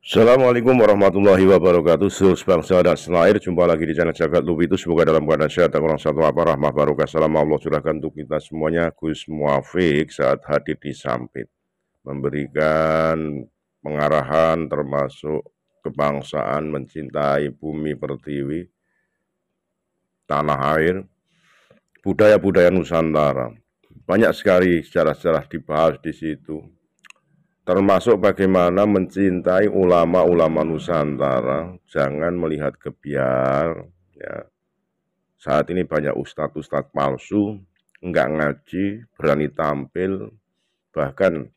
Assalamualaikum warahmatullahi wabarakatuh. Seluruh bangsa dan setanah air, jumpa lagi di channel Jagat Lupi itu. Semoga dalam keadaan sehat dan kurang satu apa, rahmah barokah salam Allah curahkan untuk kita semuanya. Gus Muafiq saat hadir di Sampit memberikan pengarahan termasuk kebangsaan, mencintai bumi pertiwi, tanah air, budaya-budaya Nusantara. Banyak sekali sejarah-sejarah dibahas di situ, termasuk bagaimana mencintai ulama-ulama Nusantara, jangan melihat kebiar. Ya. Saat ini banyak ustadz-ustadz palsu, enggak ngaji, berani tampil, bahkan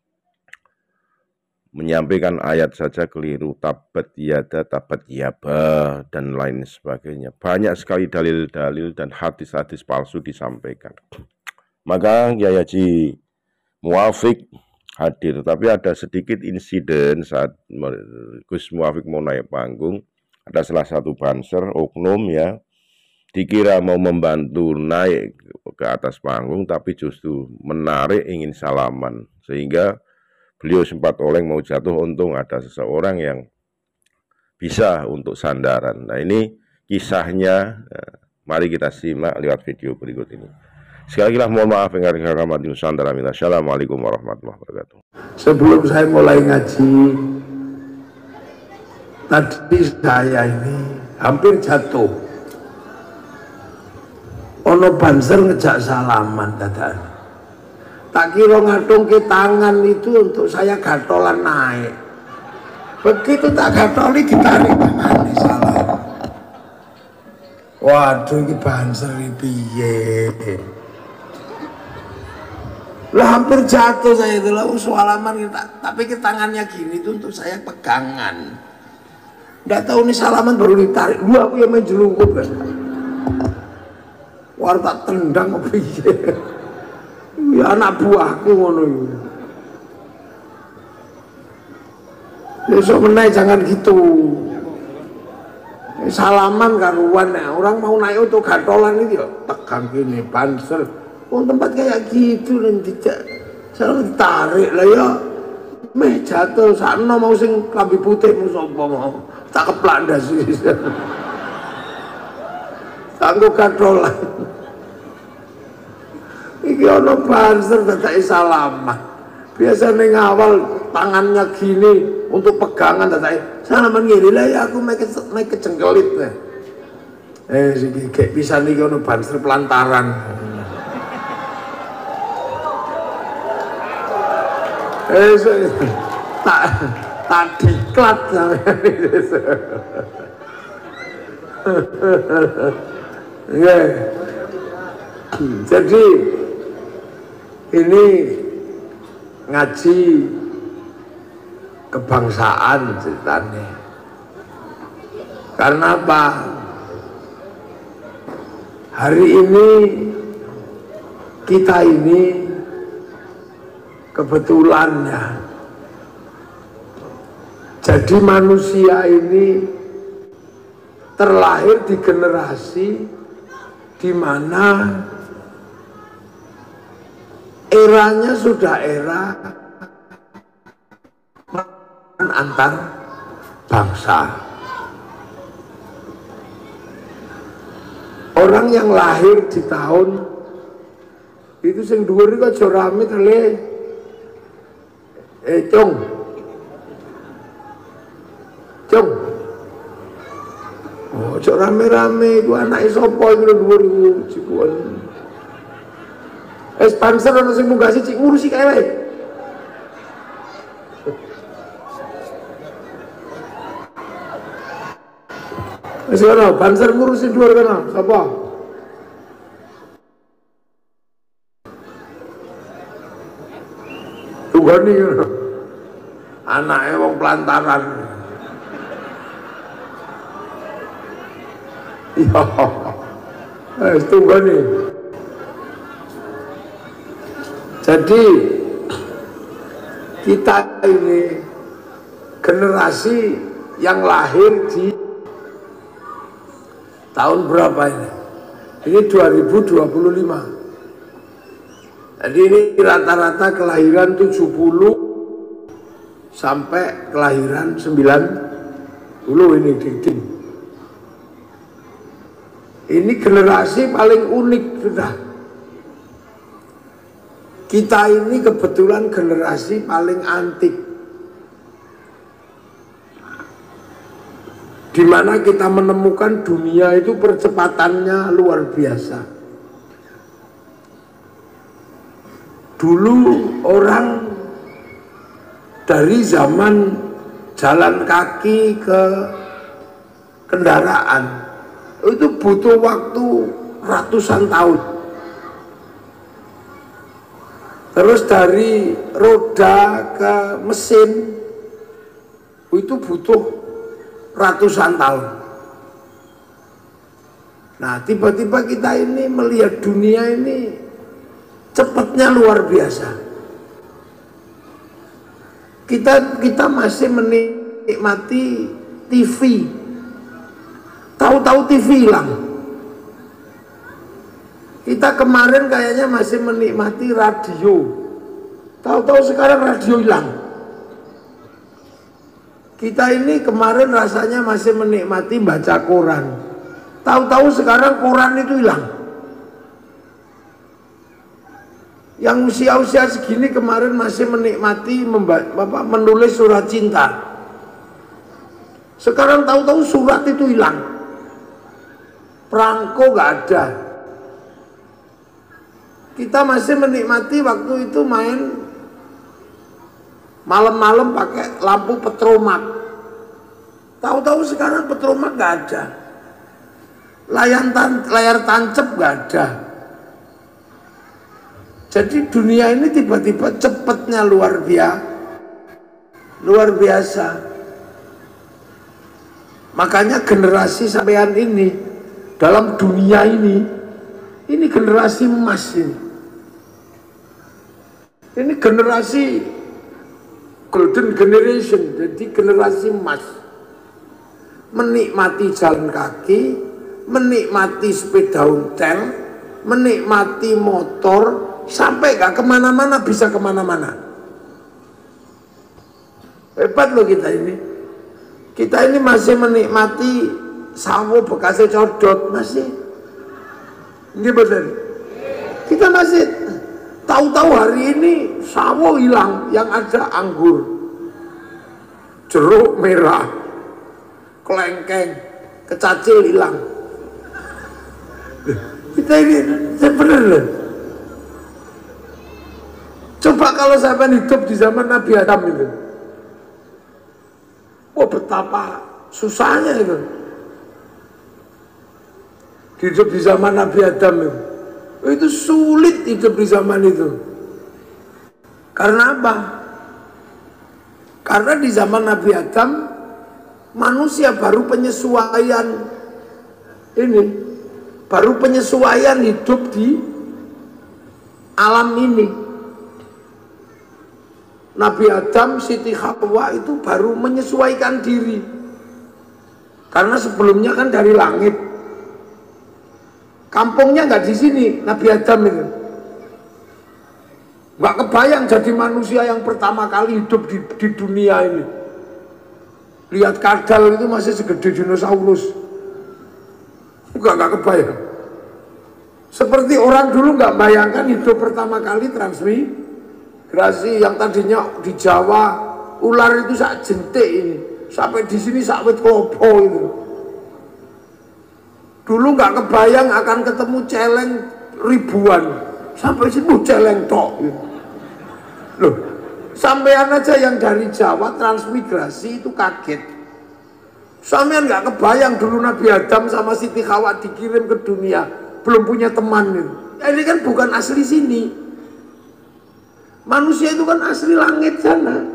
menyampaikan ayat saja keliru, tabat yada, tabat yaba, dan lain sebagainya. Banyak sekali dalil-dalil dan hadis-hadis palsu disampaikan. Maka Kyai Haji Muafiq hadir, tapi ada sedikit insiden saat Gus Muafiq mau naik panggung. Ada salah satu banser oknum ya, dikira mau membantu naik ke atas panggung, tapi justru menarik ingin salaman, sehingga beliau sempat oleng mau jatuh. Untung ada seseorang yang bisa untuk sandaran. Nah, ini kisahnya, mari kita simak lewat video berikut ini. Sekali lagi mohon maaf yang rahmat Nusantara. Assalamualaikum warahmatullahi wabarakatuh. Sebelum saya mulai ngaji, tadi saya ini hampir jatuh. Ono banser ngejak salaman dadan. Tak kira ngadung ke tangan itu untuk saya gatolan naik. Begitu tak gatoli ditarik tangannya salam. Waduh, ini banser ini piye. Lah hampir jatuh saya itu lah salaman kita, tapi ke tangannya gini itu untuk saya pegangan. Nggak tahu nih salaman baru ditarik, gua aku yang main jelungkup kan. War tak tendang apa iya. Ya anak buahku ngono iki. Besok menaik jangan gitu. Salaman karuan ya. Orang mau naik untuk gatolan itu ya tegang gini banser. Oh, tempat kayak gitu nanti selalu ditarik lah ya, meh jatuh sana mau sing klambi putih musopo mau tak keplak ndas tangguh kadolan iki ono banser dadak salaman biasa ning awal tangannya gini untuk pegangan dadak salaman ngene lah ya aku mek kecengkelit sing kayak bisa niki ono banser pelantaran. Tak diklat jadi ini ngaji kebangsaan ceritanya. Karena apa? Hari ini kita ini kebetulannya jadi manusia ini terlahir di generasi di mana eranya sudah era antar bangsa. Orang yang lahir di tahun itu sing dhuwur iku aja rame tele. Cung. Oh, cok rame-rame iku anake sapa iku lho dhuwur iku jikuan. Sponsor ono sing munggah siji ngurusi kae wae. Wis ono sponsor ngurusi dhuwur kana, sapa? Tunggoni ngono. Anake wong pelantaran. Ya. Tunggoni. Jadi kita ini generasi yang lahir di tahun berapa ini? Ini 2025. Jadi ini rata-rata kelahiran 70 sampai kelahiran 90 ini Didin. Ini generasi paling unik sudah. Kita ini kebetulan generasi paling antik, di mana kita menemukan dunia itu percepatannya luar biasa. Dulu orang dari zaman jalan kaki ke kendaraan itu butuh waktu ratusan tahun. Terus dari roda ke mesin itu butuh ratusan tahun. Nah, tiba-tiba kita ini melihat dunia ini cepatnya luar biasa. Kita masih menikmati TV. Tahu-tahu TV hilang. Kita kemarin kayaknya masih menikmati radio. Tahu-tahu sekarang radio hilang. Kita ini kemarin rasanya masih menikmati baca koran. Tahu-tahu sekarang koran itu hilang. Yang usia-usia segini kemarin masih menikmati menulis surat cinta. Sekarang tahu-tahu surat itu hilang. Perangko nggak ada. Kita masih menikmati waktu itu main malam-malam pakai lampu petromak. Tahu-tahu sekarang petromak nggak ada. Layar tancap nggak ada. Jadi dunia ini tiba-tiba cepatnya luar biasa. Makanya generasi sampean ini dalam dunia ini generasi emas ini. Ini generasi golden generation, jadi generasi emas. Menikmati jalan kaki, menikmati sepeda ontel, menikmati motor, sampai gak kemana-mana, bisa kemana-mana. Hebat loh kita ini. Kita ini masih menikmati sawo bekasnya codot, masih. Ini betul. Kita masih tahu-tahu hari ini sawo hilang, yang ada anggur, jeruk merah, kelengkeng, kecacil hilang. Kita ini benar loh. Coba kalau sampai hidup di zaman Nabi Adam itu, oh betapa susahnya itu. Hidup di zaman Nabi Adam itu sulit hidup di zaman itu. Karena apa? Karena di zaman Nabi Adam manusia baru penyesuaian ini, baru penyesuaian hidup di alam ini. Nabi Adam, Siti Hawa itu baru menyesuaikan diri. Karena sebelumnya kan dari langit. Kampungnya nggak di sini, Nabi Adam itu. Nggak kebayang jadi manusia yang pertama kali hidup di dunia ini. Lihat kadal itu masih segede dinosaurus. Nggak kebayang. Seperti orang dulu nggak bayangkan hidup pertama kali transmigrasi yang tadinya di Jawa ular itu sak jentik ini, sampai di sini sak wit klopo itu. Dulu nggak kebayang akan ketemu celeng ribuan, sampai situ celeng tok. Loh, sampean aja yang dari Jawa transmigrasi itu kaget. Sampean nggak kebayang dulu Nabi Adam sama Siti Hawa dikirim ke dunia, belum punya teman itu. Ya, ini kan bukan asli sini. Manusia itu kan asli langit sana.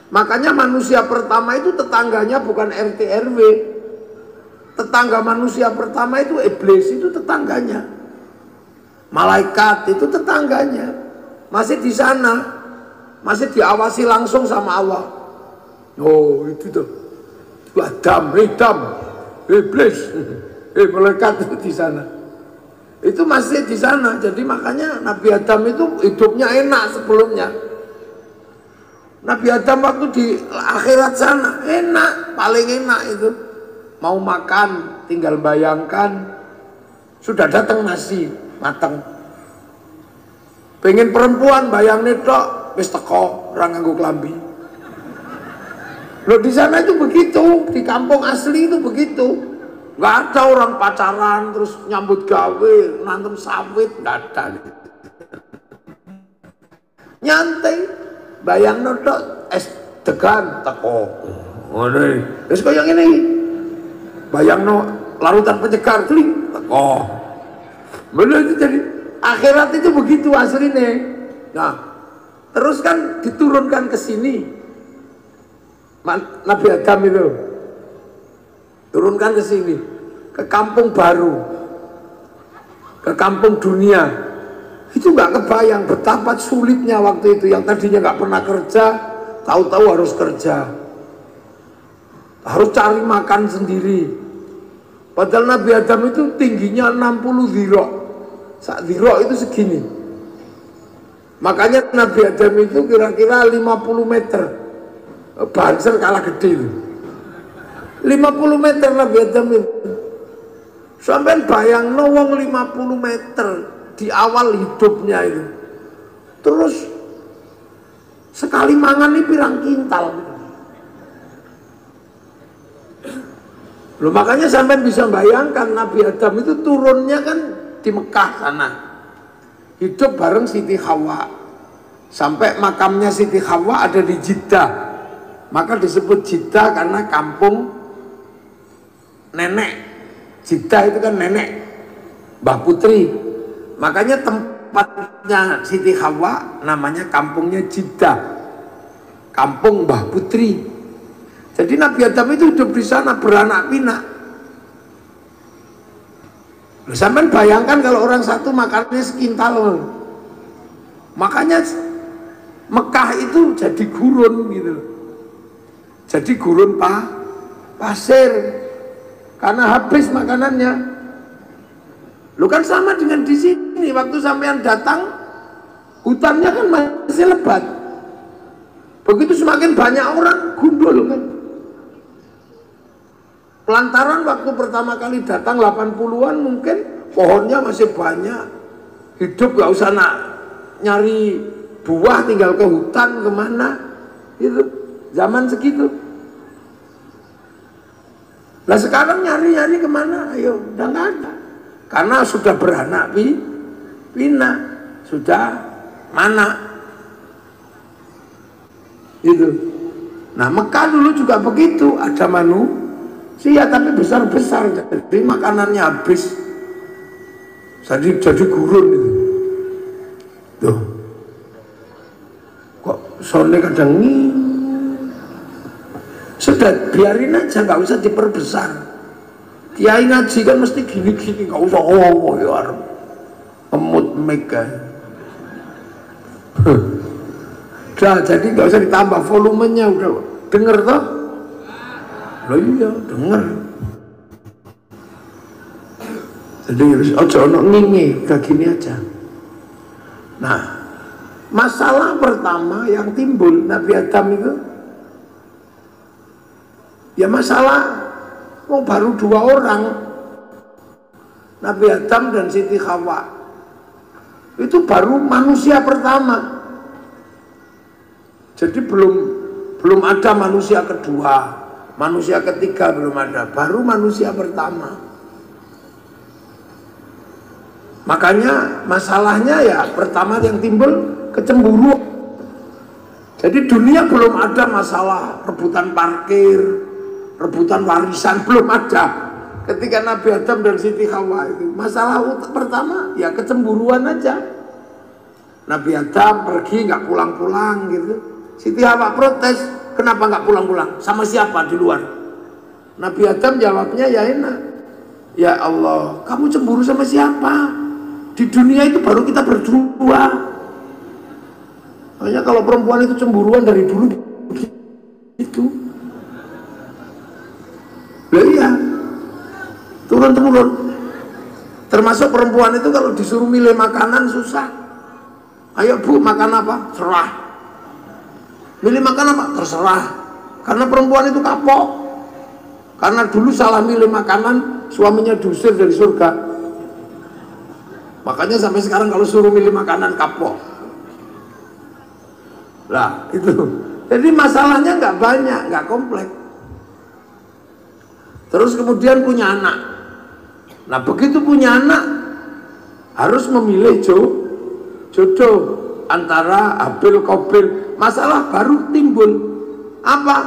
Makanya manusia pertama itu tetangganya bukan RT RW. Tetangga manusia pertama itu iblis, itu tetangganya. Malaikat itu tetangganya. Masih di sana, masih diawasi langsung sama Allah. Oh itu tuh, Adam, iblis, malaikat itu di sana. Itu masih di sana. Jadi makanya Nabi Adam itu hidupnya enak sebelumnya. Nabi Adam waktu di akhirat sana enak, paling enak itu. Mau makan tinggal bayangkan sudah datang nasi matang. Pengen perempuan bayang tok wis teko ora nganggo klambi. Loh di sana itu begitu, di kampung asli itu begitu. Nggak ada orang pacaran terus nyambut gawe, nantem sawit, nggak ada. Nyantai, bayang tok es degan teko. Ngono. Wis koyo ngene iki. Bayangno larutan penyegar tling teko. Bener itu jadi akhirat itu begitu aslinya. Nah, terus kan diturunkan ke sini. Nabi Adam itu turunkan ke sini, ke kampung baru, ke kampung dunia. Itu nggak kebayang betapa sulitnya waktu itu. Yang tadinya nggak pernah kerja, tahu-tahu harus kerja, harus cari makan sendiri. Padahal Nabi Adam itu tingginya 60 dhira. Sak dhira itu segini. Makanya Nabi Adam itu kira-kira 50 meter. Banser kalah gede itu. 50 meter Nabi Adam itu. Sampai bayang wong 50 meter di awal hidupnya itu. Terus sekali mangan ini pirang kintal. Loh, makanya sampai bisa bayangkan Nabi Adam itu turunnya kan di Mekah sana. Hidup bareng Siti Hawa. Sampai makamnya Siti Hawa ada di Jeddah. Maka disebut Jeddah karena kampung nenek. Jeddah itu kan nenek Mbah Putri. Makanya tempatnya Siti Hawa namanya kampungnya Jeddah, kampung Mbah Putri. Jadi Nabi Adam itu hidup di sana beranak pinak. Sampai bayangkan kalau orang satu makannya sekintal. Makanya Mekah itu jadi gurun gitu. Jadi gurun pasir karena habis makanannya. Lu kan sama dengan di sini waktu sampean datang hutannya kan masih lebat. Begitu semakin banyak orang gundul kan. Pelantaran waktu pertama kali datang 80-an mungkin pohonnya masih banyak. Hidup gak usah nyari buah, tinggal ke hutan kemana. Itu zaman segitu. Nah sekarang nyari-nyari kemana? Ayo, udah nggak ada. Karena sudah beranak pinak, sudah mana? Itu. Nah Mekah dulu juga begitu, ada manusia tapi besar-besar, jadi makanannya habis, jadi gurun itu. Tuh, kok sore kadang sudah biarin aja, nggak usah diperbesar. Kiai ngaji kan mesti gini-gini, nggak usah ya emut mega. Udah, jadi nggak usah ditambah volumenya, udah denger toh? Loh iya, denger. Jadi ojo ono ngingi, udah gini aja. Nah, masalah pertama yang timbul Nabi Adam itu, ya masalah baru 2 orang, Nabi Adam dan Siti Hawa. Itu baru manusia pertama. Jadi belum ada manusia kedua, manusia ketiga belum ada, baru manusia pertama. Makanya masalahnya ya pertama yang timbul kecemburuan. Jadi dunia belum ada masalah rebutan parkir, rebutan warisan, belum ada. Ketika Nabi Adam dan Siti Hawa itu masalah pertama ya kecemburuan aja. Nabi Adam pergi nggak pulang-pulang gitu. Siti Hawa protes, kenapa nggak pulang-pulang? Sama siapa di luar? Nabi Adam jawabnya ya enak, ya Allah, kamu cemburu sama siapa? Di dunia itu baru kita berdua. Makanya kalau perempuan itu cemburuan dari dulu itu. Lah iya, turun-temurun. Termasuk perempuan itu kalau disuruh milih makanan susah. Ayo bu, makan apa? Serah. Milih makan apa? Terserah. Karena perempuan itu kapok. Karena dulu salah milih makanan, suaminya diusir dari surga. Makanya sampai sekarang kalau suruh milih makanan kapok. Lah itu. Jadi masalahnya nggak banyak, nggak kompleks. Terus kemudian punya anak. Nah begitu punya anak harus memilih jodoh antara Habil Qabil. Masalah baru timbul. Apa?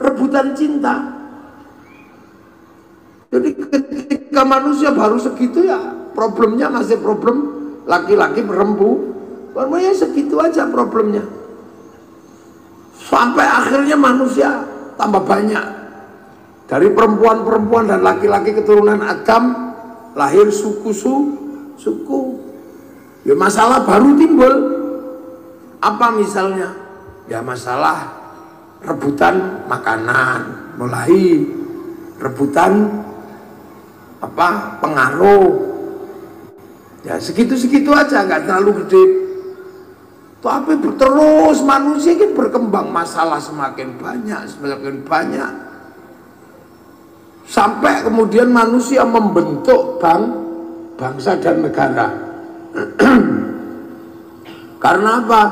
Rebutan cinta. Jadi ketika manusia baru segitu ya problemnya masih problem laki-laki perempuan. Ya segitu aja problemnya. Sampai akhirnya manusia tambah banyak. Dari perempuan-perempuan dan laki-laki keturunan Adam lahir suku. Ya masalah baru timbul. Apa misalnya? Ya masalah rebutan makanan, mulai rebutan apa pengaruh. Ya segitu-segitu aja, nggak terlalu gede. Tapi terus manusia kan berkembang, masalah semakin banyak. Sampai kemudian manusia membentuk bangsa dan negara. Karena apa?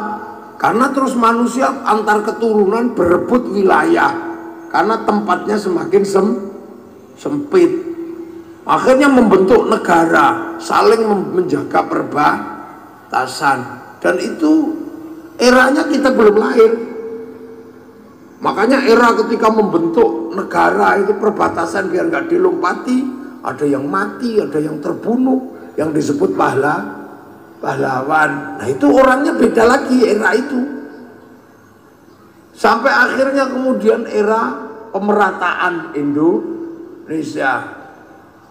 Karena terus manusia antar keturunan berebut wilayah. Karena tempatnya semakin sempit. Akhirnya membentuk negara, saling menjaga perbatasan. Dan itu eranya kita belum lahir. Makanya era ketika membentuk negara itu perbatasan biar nggak dilompati, ada yang mati, ada yang terbunuh, yang disebut pahlawan. Nah itu orangnya beda lagi era itu. Sampai akhirnya kemudian era pemerataan Indonesia.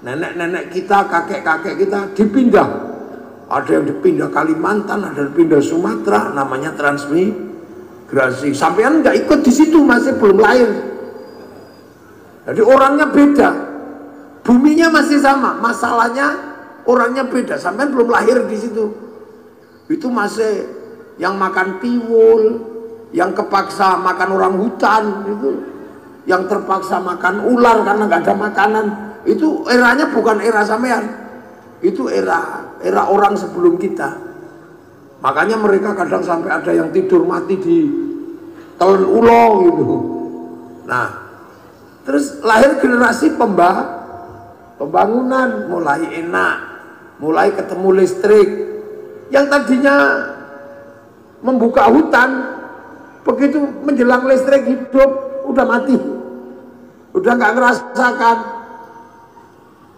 Nenek-nenek kita, kakek-kakek kita dipindah. Ada yang dipindah Kalimantan, ada yang dipindah Sumatera, namanya transmigrasi. Sampean nggak ikut di situ, masih belum lahir. Jadi orangnya beda, buminya masih sama, masalahnya orangnya beda. Sampean belum lahir di situ. Itu masih yang makan tiwul, yang kepaksa makan orang hutan, itu, yang terpaksa makan ular karena nggak ada makanan. Itu eranya bukan era sampean, itu era orang sebelum kita. Makanya mereka kadang sampai ada yang tidur mati di telan ulo gitu. Nah, terus lahir generasi pembangunan, mulai enak, mulai ketemu listrik. Yang tadinya membuka hutan, begitu menjelang listrik hidup udah mati, udah nggak ngerasakan.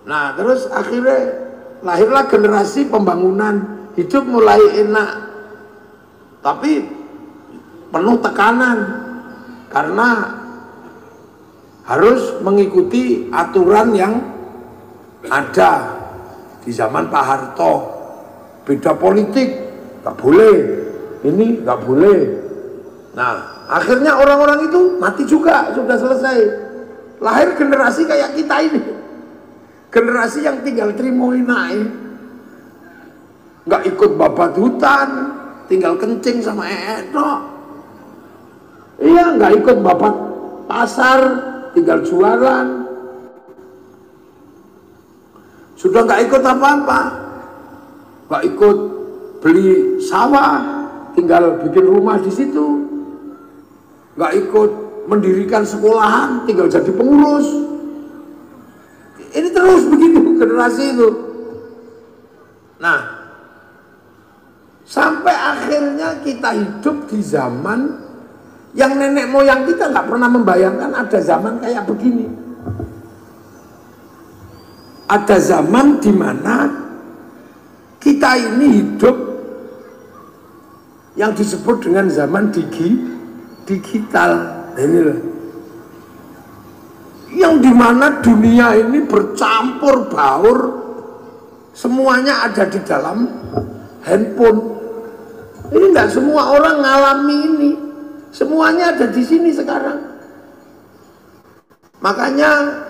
Nah, terus akhirnya lahirlah generasi pembangunan, hidup mulai enak, tapi penuh tekanan karena harus mengikuti aturan yang ada di zaman Pak Harto. Beda politik, nggak boleh, ini nggak boleh. Nah, akhirnya orang-orang itu mati juga, sudah selesai. Lahir generasi kayak kita ini, generasi yang tinggal terimoin naik, nggak ikut babat hutan, tinggal kencing sama edo. Iya, nggak ikut babat pasar, tinggal jualan. Sudah nggak ikut apa-apa, nggak ikut beli sawah, tinggal bikin rumah di situ. Nggak ikut mendirikan sekolahan, tinggal jadi pengurus. Ini terus begitu generasi itu. Nah, sampai akhirnya kita hidup di zaman yang nenek moyang kita nggak pernah membayangkan ada zaman kayak begini. Ada zaman di mana kita ini hidup yang disebut dengan zaman digital. Ini loh. Yang dimana dunia ini bercampur baur, semuanya ada di dalam handphone. Ini enggak semua orang ngalami ini, semuanya ada di sini sekarang. Makanya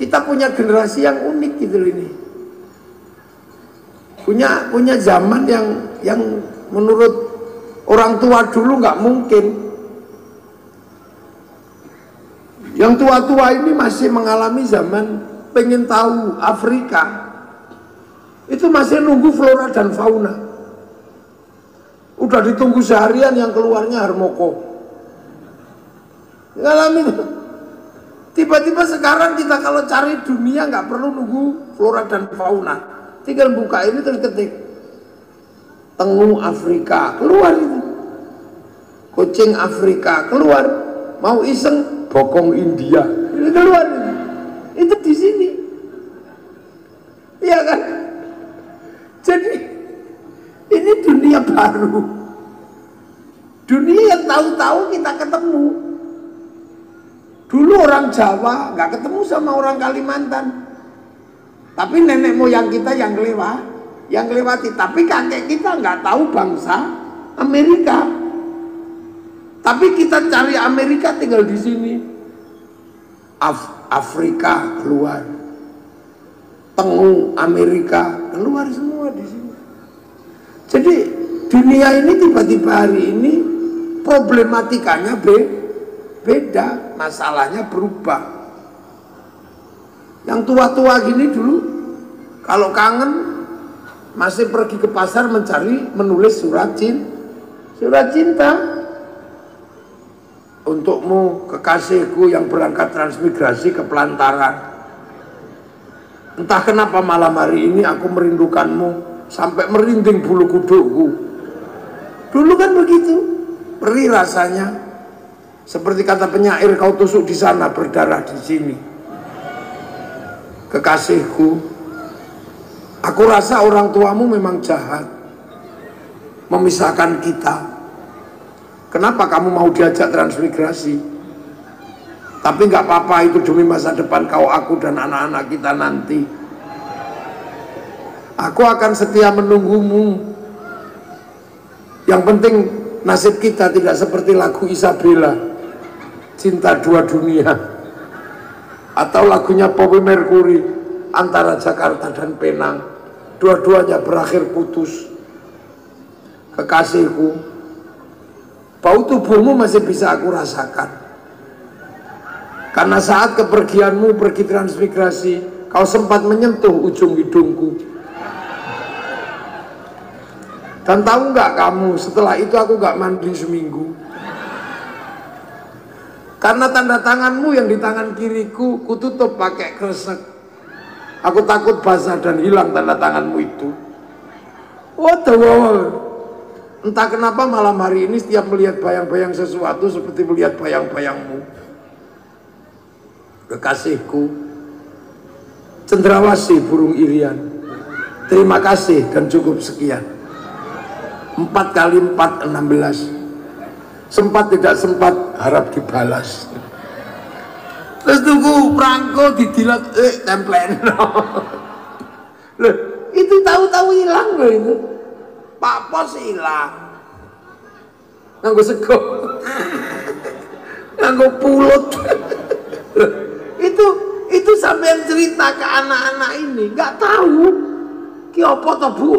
kita punya generasi yang unik gitu ini, punya zaman yang menurut orang Orang tua dulu nggak mungkin. Yang tua-tua ini masih mengalami zaman pengen tahu Afrika. Itu masih nunggu flora dan fauna. Udah ditunggu seharian yang keluarnya harmoko. Ngalamin. Tiba-tiba sekarang kita kalau cari dunia nggak perlu nunggu flora dan fauna. Tinggal buka ini terus ketik tengu Afrika, keluar itu. Kucing Afrika keluar. Mau iseng bokong India, ini keluar itu. Itu di sini. Iya kan? Jadi ini dunia baru. Dunia yang tahu-tahu kita ketemu. Dulu orang Jawa nggak ketemu sama orang Kalimantan. Tapi nenek moyang kita yang lewati. Tapi kakek kita nggak tahu bangsa Amerika. Tapi kita cari Amerika tinggal di sini. Afrika keluar. Tengu Amerika keluar semua di sini. Jadi dunia ini tiba-tiba hari ini problematikanya beda, masalahnya berubah. Yang tua-tua gini dulu kalau kangen masih pergi ke pasar menulis surat cinta untukmu kekasihku yang berangkat transmigrasi ke Pelantaran. Entah kenapa malam hari ini aku merindukanmu sampai merinding bulu kudukku. Dulu kan begitu, perih rasanya. Seperti kata penyair, kau tusuk di sana berdarah di sini. Kekasihku, aku rasa orang tuamu memang jahat memisahkan kita. Kenapa kamu mau diajak transmigrasi? Tapi nggak apa-apa, itu demi masa depan kau, aku dan anak-anak kita nanti. Aku akan setia menunggumu. Yang penting nasib kita tidak seperti lagu Isabella, Cinta Dua Dunia, atau lagunya Bobby Mercury, Antara Jakarta dan Penang. Dua-duanya berakhir putus. Kekasihku, bau tubuhmu masih bisa aku rasakan. Karena saat kepergianmu pergi transmigrasi, kau sempat menyentuh ujung hidungku. Dan tahu nggak kamu, setelah itu aku nggak mandi seminggu. Karena tanda tanganmu yang di tangan kiriku, kututup pakai kresek. Aku takut basah dan hilang tanda tanganmu itu. Waduh, entah kenapa malam hari ini setiap melihat bayang-bayang sesuatu seperti melihat bayang-bayangmu. Kekasihku, cendrawasih burung irian, terima kasih dan cukup sekian. 4 kali 4 16. Sempat tidak sempat harap dibalas. Terus tunggu perangko didilat templen. Loh, itu tahu-tahu hilang loh itu. Pak Pos hilang. Nganggo sego. Nganggo pulut. Itu sampean cerita ke anak-anak ini nggak tahu ki apa toh Bu.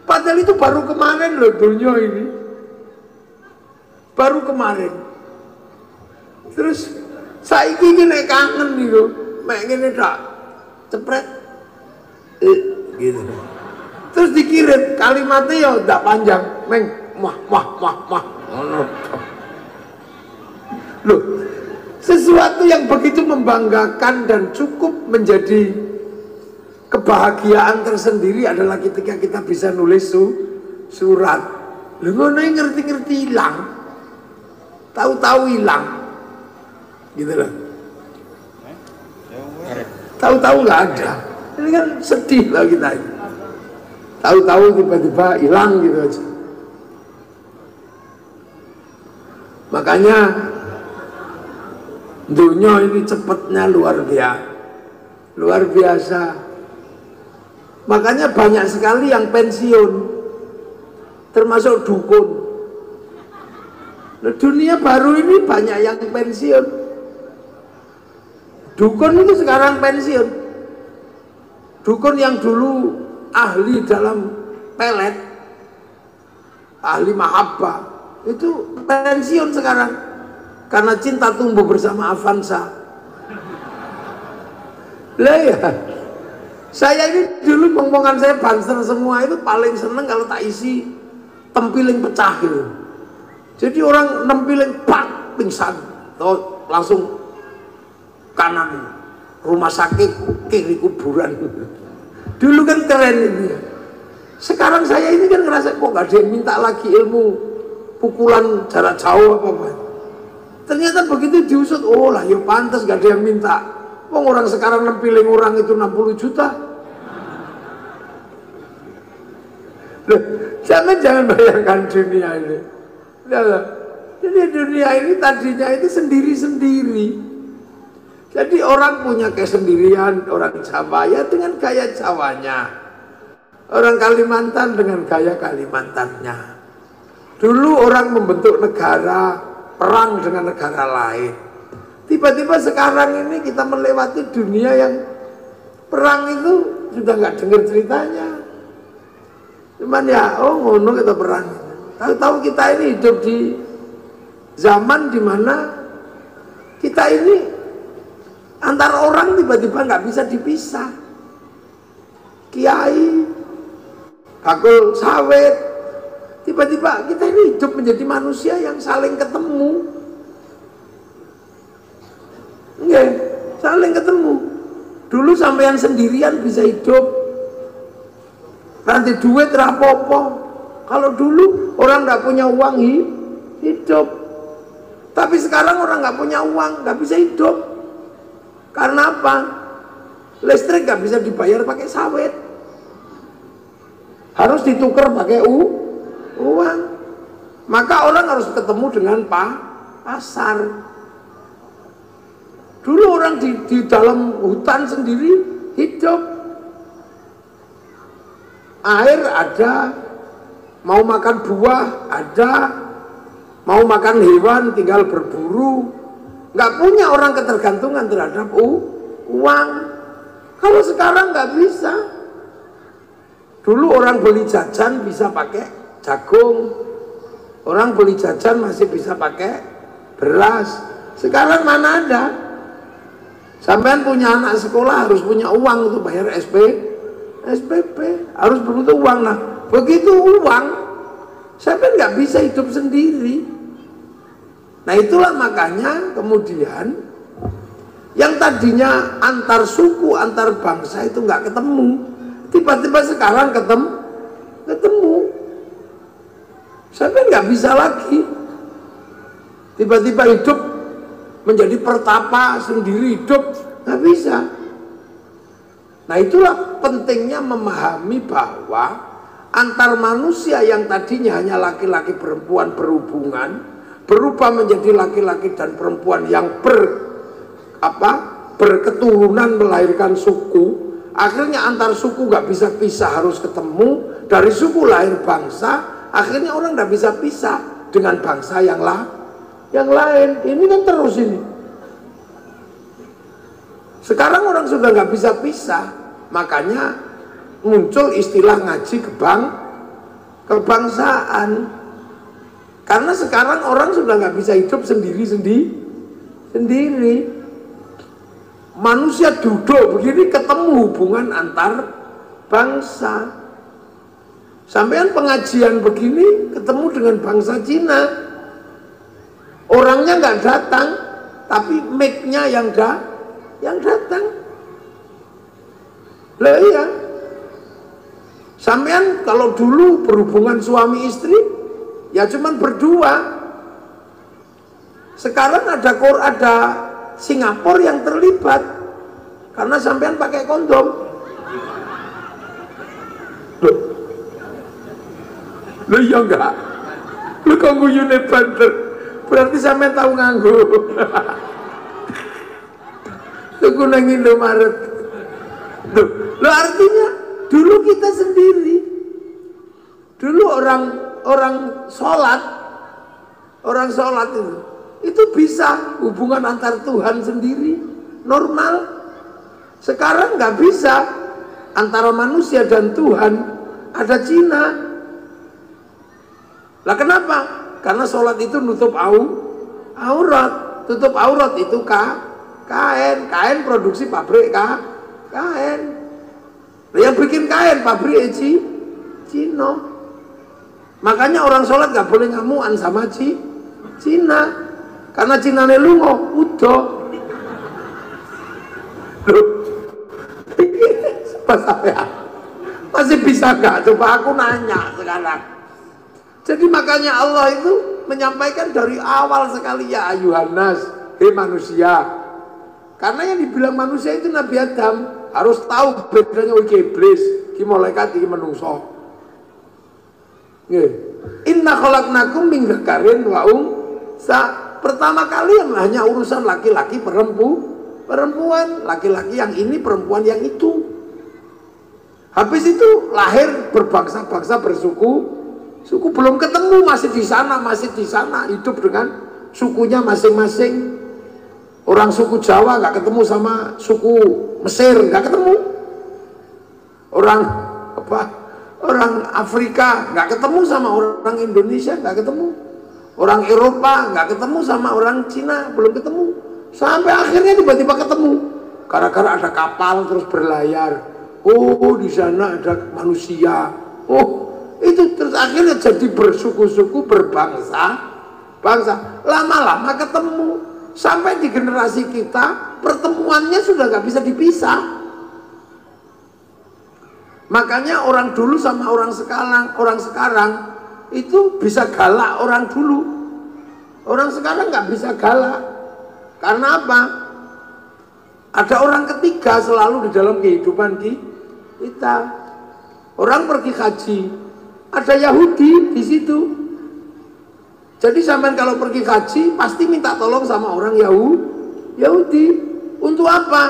Padahal itu baru kemarin loh dunia ini. Baru kemarin. Terus saiki iki nek kangen nih loh, mek ngene tak cepret gitu. Terus dikirim kalimatnya ya ndak panjang, meng mah. Loh, sesuatu yang begitu membanggakan dan cukup menjadi kebahagiaan tersendiri adalah ketika kita bisa nulis surat. Lu ngono ngerti-ngerti hilang. Tahu-tahu hilang. Gitu loh. Tahu-tahu nggak ada. Ini kan sedih lah kita ini. Tahu-tahu tiba-tiba hilang gitu aja. Makanya dunia ini cepatnya luar biasa. Makanya banyak sekali yang pensiun, termasuk dukun. Nah, dunia baru ini banyak yang pensiun. Dukun itu sekarang pensiun. Dukun yang dulu ahli dalam pelet, ahli mahabbah itu pensiun sekarang karena cinta tumbuh bersama Avanza. Lah ya, saya ini dulu ngomongan saya banser semua itu paling seneng kalau tak isi tempiling pecah gitu. Jadi orang nempiling pak pingsan, atau langsung kanan rumah sakit, kiri kuburan. Dulu kan keren ini. Sekarang saya ini kan ngerasa kok gak ada yang minta lagi ilmu pukulan jarak jauh apa-apa. Ternyata begitu diusut, oh lah ya pantas gak ada yang minta. Wong orang sekarang nempiling orang itu 60 juta. Loh, jangan bayangkan dunia ini. Jadi dunia ini tadinya itu sendiri-sendiri. Jadi orang punya kesendirian, orang Jawa ya dengan gaya Jawanya, orang Kalimantan dengan gaya Kalimantannya. Dulu orang membentuk negara, perang dengan negara lain. Tiba-tiba sekarang ini kita melewati dunia yang perang itu sudah nggak dengar ceritanya. Cuman ya, oh ngono kita perang. Tahu-tahu kita ini hidup di zaman dimana kita ini antar orang tiba-tiba nggak bisa dipisah. Kiai, bakul sawit, tiba-tiba kita ini hidup menjadi manusia yang saling ketemu. Nggak, saling ketemu. Dulu sampean sendirian bisa hidup, nanti duit rapopo. Kalau dulu orang nggak punya uang hidup, tapi sekarang orang nggak punya uang nggak bisa hidup. Karena apa? Listrik nggak bisa dibayar pakai sawit, harus ditukar pakai uang. Maka orang harus ketemu dengan pasar. Dulu orang di dalam hutan sendiri hidup, air ada, mau makan buah ada, mau makan hewan tinggal berburu. Nggak punya orang ketergantungan terhadap uang. Kalau sekarang nggak bisa. Dulu orang beli jajan bisa pakai jagung, orang beli jajan masih bisa pakai beras. Sekarang mana ada? Sampean punya anak sekolah harus punya uang untuk bayar SPP, harus butuh uang. Nah, begitu uang, sampean nggak bisa hidup sendiri. Nah itulah makanya kemudian yang tadinya antar suku, antar bangsa itu nggak ketemu, tiba-tiba sekarang ketemu. Sampai nggak bisa lagi. Tiba-tiba hidup menjadi pertapa sendiri hidup, nggak bisa. Nah itulah pentingnya memahami bahwa antar manusia yang tadinya hanya laki-laki perempuan berhubungan berubah menjadi laki-laki dan perempuan yang berketurunan melahirkan suku. Akhirnya antar suku nggak bisa pisah, harus ketemu. Dari suku lahir bangsa, akhirnya orang nggak bisa pisah dengan bangsa yang lain. Ini kan terus ini. Sekarang orang sudah nggak bisa pisah, makanya muncul istilah ngaji kebangsaan. Karena sekarang orang sudah nggak bisa hidup sendiri. Manusia duduk begini ketemu hubungan antar bangsa. Sampean pengajian begini ketemu dengan bangsa Cina. Orangnya nggak datang, tapi mic-nya yang datang. Lah iya. Sampean kalau dulu berhubungan suami istri ya cuman berdua. Sekarang ada Singapura yang terlibat karena sampean pakai kondom. Loh iya enggak? Lu kok guyune banter? Berarti sampean tahu nganggo. Tuku nang Indomaret. Loh artinya dulu kita sendiri. Dulu orang sholat itu bisa hubungan antar Tuhan sendiri normal. Sekarang nggak bisa antara manusia dan Tuhan, ada Cina. Lah kenapa? Karena sholat itu nutup aurat. Tutup aurat itu kain produksi pabrik kain. Yang bikin kain pabrik Cina. Makanya orang sholat gak boleh ngamuan sama Cina. Karena Cina ne lungo udah. Coba saya masih bisa gak? Coba aku nanya sekarang. Jadi makanya Allah itu menyampaikan dari awal sekali, ya ayuhannas, hei manusia. Karena yang dibilang manusia itu Nabi Adam harus tahu bedanya iki iblis, iki malaikat, iki menungso. Nggih. Inna khalaqnakum min dzakarin wa unsa. Pertama kali yang hanya urusan laki-laki perempuan, laki-laki yang ini, perempuan yang itu. Habis itu lahir berbangsa-bangsa, bersuku belum ketemu, masih di sana hidup dengan sukunya masing-masing. Orang suku Jawa nggak ketemu sama suku Mesir, nggak ketemu. Orang Afrika nggak ketemu sama orang Indonesia, nggak ketemu. Orang Eropa nggak ketemu sama orang Cina, belum ketemu. Sampai akhirnya tiba-tiba ketemu. Gara-gara ada kapal terus berlayar. Oh, di sana ada manusia. Oh, itu terus akhirnya jadi bersuku-suku, berbangsa. Lama-lama ketemu. Sampai di generasi kita, pertemuannya sudah nggak bisa dipisah. Makanya orang dulu sama orang sekarang itu bisa galak orang dulu. Orang sekarang nggak bisa galak. Karena apa? Ada orang ketiga selalu di dalam kehidupan kita. Orang pergi haji, ada Yahudi di situ. Jadi sampean kalau pergi haji pasti minta tolong sama orang Yahudi. Untuk apa?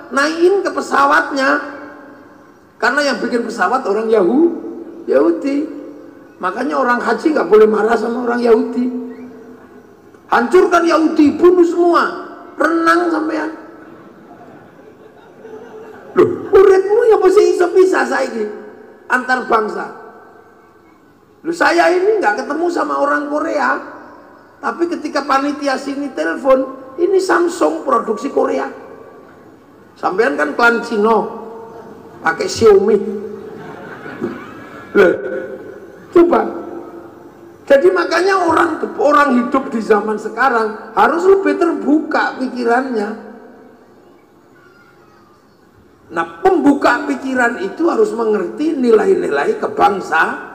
Naikin ke pesawatnya. Karena yang bikin pesawat orang Yahudi. Makanya orang haji nggak boleh marah sama orang Yahudi. Hancurkan Yahudi, bunuh semua. Renang sampean. Loh, uripmu ya mesti iso pisah saiki antar bangsa. Loh, saya ini nggak ketemu sama orang Korea, tapi ketika panitia sini telepon, ini Samsung produksi Korea. Sampean kan klan Cino, pakai Xiaomi. Loh, coba. Jadi makanya orang hidup di zaman sekarang harus lebih terbuka pikirannya. Nah, pembuka pikiran itu harus mengerti nilai-nilai kebangsaan.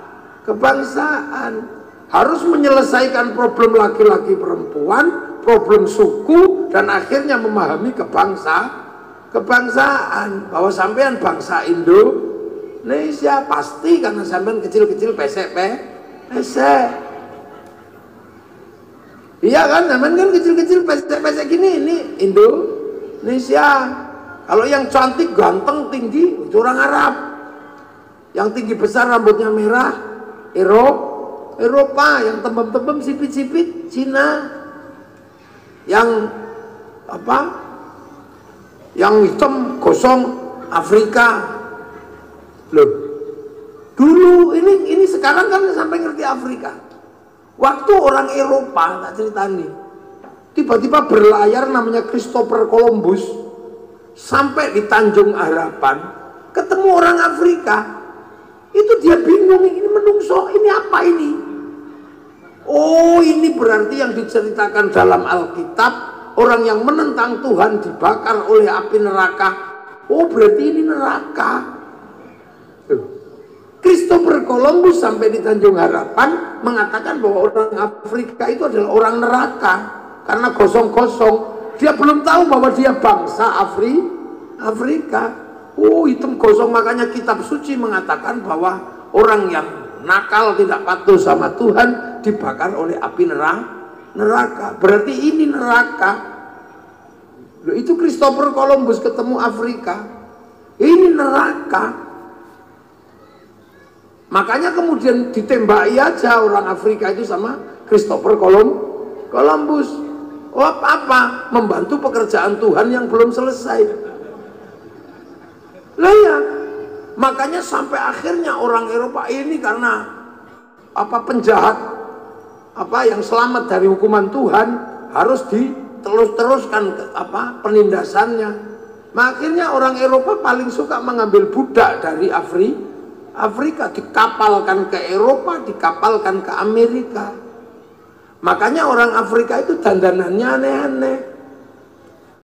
Harus menyelesaikan problem laki-laki perempuan, problem suku, dan akhirnya memahami kebangsaan. Bahwa sampean bangsa Indonesia pasti karena sampean kecil-kecil pesek. Iya kan, sampean kan kecil-kecil pesek gini, ini Indonesia. Kalau yang cantik, ganteng, tinggi, itu orang Arab. Yang tinggi besar, rambutnya merah, Eropa. Yang tembem-tembem, sipit-sipit, Cina. Yang yang hitam, gosong, Afrika. Loh, dulu ini sekarang kan sampai ngerti Afrika. Waktu orang Eropa, tak ceritani, tiba-tiba berlayar namanya Christopher Columbus. Sampai di Tanjung Harapan ketemu orang Afrika, itu dia bingung, ini menungso, ini apa ini? Oh, ini berarti yang diceritakan dalam Alkitab, orang yang menentang Tuhan dibakar oleh api neraka. Oh, berarti ini neraka. Christopher Columbus sampai di Tanjung Harapan mengatakan bahwa orang Afrika itu adalah orang neraka karena gosong-gosong. Dia belum tahu bahwa dia bangsa Afrika. Oh, hitam gosong. Makanya kitab suci mengatakan bahwa orang yang nakal, tidak patuh sama Tuhan, dibakar oleh api neraka. Berarti ini neraka. Loh, itu Christopher Columbus ketemu Afrika. Ini neraka. Makanya kemudian ditembaki aja orang Afrika itu sama Christopher Columbus. Oh, apa? Membantu pekerjaan Tuhan yang belum selesai. Lah ya, makanya sampai akhirnya orang Eropa ini karena penjahat yang selamat dari hukuman Tuhan harus diteruskan penindasannya. Akhirnya orang Eropa paling suka mengambil budak dari Afrika, dikapalkan ke Eropa, dikapalkan ke Amerika. Makanya orang Afrika itu dandanannya aneh-aneh.